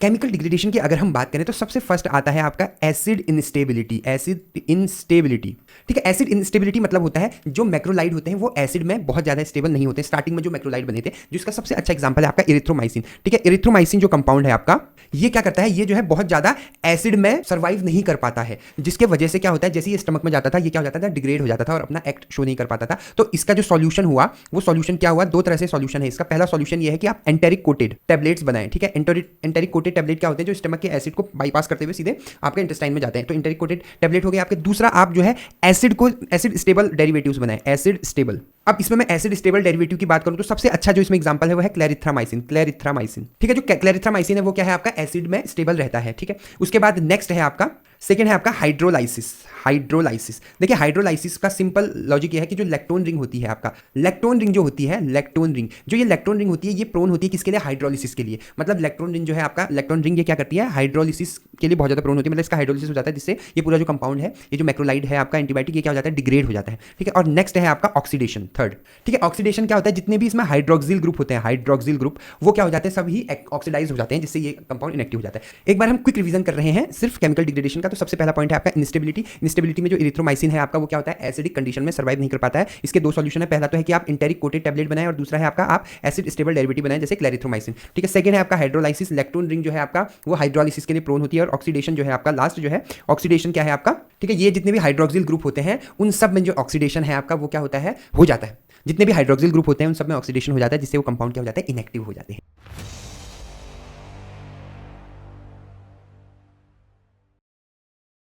Chemical degradation की अगर हम बात करें तो सबसे फर्स्ट आता है आपका एसिड इंस्टेबिलिटी। एसिड इंस्टेबिलिटी, ठीक है। एसिड इंस्टेबिलिटी मतलब होता है जो मैक्रोलाइड होते हैं वो एसिड में बहुत ज़्यादा स्टेबल नहीं होते। स्टार्टिंग में जो मैक्रोलाइड बने थे, जिसका सबसे अच्छा एग्जांपल है आपका इरिथ्रोमाइसिन, ठीक है। इरिथ्रोमाइसिन जो कंपाउंड है आपका, ये क्या करता है, ये जो है बहुत ज़्यादा एसिड में सर्वाइव नहीं कर पाता है, जिसके वजह से क्या होता है, जैसे ये स्टमक में जाता था, ये क्या हो जाता था, डिग्रेड हो जाता था और अपना एक्ट शो नहीं कर पाता था। तो इसका जो सॉल्यूशन हुआ, वो सॉल्यूशन क्या हुआ, दो तरह से सॉल्यूशन है इसका। पहला सॉल्यूशन ये है कि आप एंटेरिक कोटेड टैबलेट्स बनाएं, ठीक है। एंटेरिक कोटेड टैबलेट क्या होते हैं, जो स्टमक के एसिड को बाईपास करते हुए सीधे आपके इंटेस्टाइन में जाते हैं, तो एंटेरिक कोटेड टैबलेट हो गया आपके। दूसरा, आप जो है एसिड स्टेबल डेरिवेटिव्स बनाएं, एसिड स्टेबल। अब इसमें मैं एसिड स्टेबल डेरिवेटिव की बात करूं तो सबसे अच्छा जो इसमें एग्जांपल है वो है क्लेरिथ्रामाइसिन। क्लेरिथ्रामाइसिन, ठीक है। जो क्लेरिथ्रामाइसिन है वो क्या है आपका, एसिड में स्टेबल रहता है, ठीक है। उसके बाद नेक्स्ट है आपका, सेकेंड है आपका हाइड्रोलाइसिस। हाइड्रोलाइसिस, देखिए हाइड्रोलाइसिस का सिंपल लॉजिक ये है कि जो लैक्टोन रिंग होती है आपका, लैक्टोन रिंग जो होती है, लैक्टोन रिंग, जो ये लैक्टोन रिंग होती है, ये प्रोन होती है किसके लिए, हाइड्रोलिसिस के लिए। मतलब लैक्टोन रिंग जो है आपका, लैक्टोन रिंग ये क्या करती है, हाइड्रोलिसिस के लिए बहुत ज़्यादा प्रोन होती है। मतलब इसका हाइड्रोलिसिस हो जाता है, जिससे ये पूरा जो कंपाउंड है, ये जो मैक्रोलाइड है आपका एंटीबायोटिक, ये क्या हो जाता है, डिग्रेड हो जाता है, ठीक है। और नेक्स्ट है आपका ऑक्सीडेशन, थर्ड, ठीक है। ऑक्सीडेशन क्या होता है, जितने भी इसमें हाइड्रोक्सिल ग्रुप होते हैं, हाइड्रोक्सिल ग्रुप, वो क्या हो जाते हैं, सभी ऑक्सीडाइज हो जाते हैं, जिससे ये कंपाउंड इनएक्टिव हो जाता है। एक बार हम क्विक रिवीजन कर रहे हैं सिर्फ केमिकल डिग्रेडेशन का। तो सबसे पहला पॉइंट है आपका इंस्टेबिलिटी। इंस्टेबिलिटी में जो इरिथ्रोमाइसिन है आपका, वो क्या होता है, एसिडिक कंडीशन में सर्वाइव नहीं कर पाता है। इसके दो सॉल्यूशन है, पहला तो है कि आप एंटेरिक कोटेड टैबलेट बनाएं और दूसरा है आपका आप एसिड स्टेबल डेरिवेटिव बनाएं, जैसे क्लेरिथ्रोमाइसिन, ठीक है। सेकंड है आपका हाइड्रोलाइसिस। लैक्टोन रिंग जो है आपका, वो हाइड्रोलाइसिस के लिए प्रोन होती है। और ऑक्सीडेशन जो है आपका, लास्ट जो है ऑक्सीडेशन क्या है आपका, ठीक है। ये जितने भी हाइड्रोक्सिल ग्रुप होते हैं उन सब में जो ऑक्सीडेशन है आपका, वो क्या होता है, हो जाता है। जितने भी हाइड्रोक्सिल ग्रुप होते हैं उन सब में ऑक्सीडेशन हो जाता है, जिससे वो कंपाउंड क्या हो जाता है, इनएक्टिव हो जाते हैं।